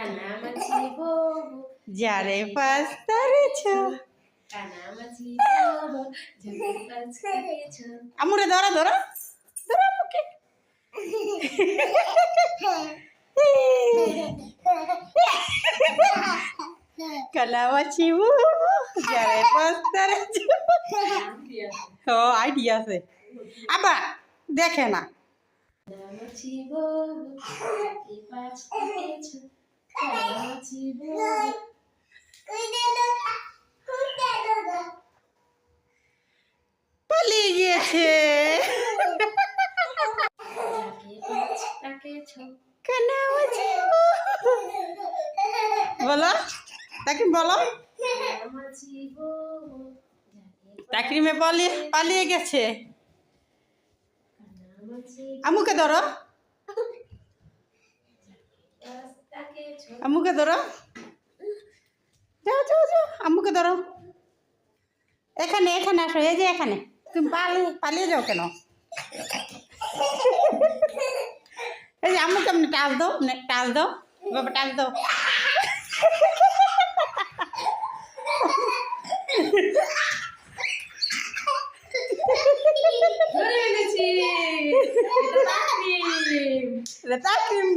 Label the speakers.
Speaker 1: কানামাছি বউ
Speaker 2: যারে পাস তারেছ
Speaker 1: কানামাছি বউ যারে পাস তারেছ।
Speaker 2: আমুরে ধরো ধরো ধরো আমাকে কানামাছি বউ যারে পাস তারেছ। ও আইডিয়া আছে আবার দেখে না
Speaker 1: কানামাছি বউ যারে পাস তারেছ কানামাছি বউ
Speaker 2: পালিয়ে গিয়েছে
Speaker 1: যাকে পাস তাকেছ।
Speaker 2: কানামাছি বউ। বলো তাকে বলো
Speaker 1: কানামাছি বউ যাকে
Speaker 2: তাকরিমে পালিয়ে পালিয়ে গেছে।
Speaker 1: কানামাছি
Speaker 2: আমুকে ধরো
Speaker 1: পাস তাকেছ।
Speaker 2: আমুকে ধরো যাও যাও যাও আমুকে ধরো এখানে এখানে আসো এই যে এখানে তুমি পালিয়ে পালিয়ে যাও কেন এই যে আম্মুকে আপনি টাচ দাও টাচ দাও বাবা টাচ দাও
Speaker 1: ধরে এনেছি এটা তাকরিম।
Speaker 2: তাকরিম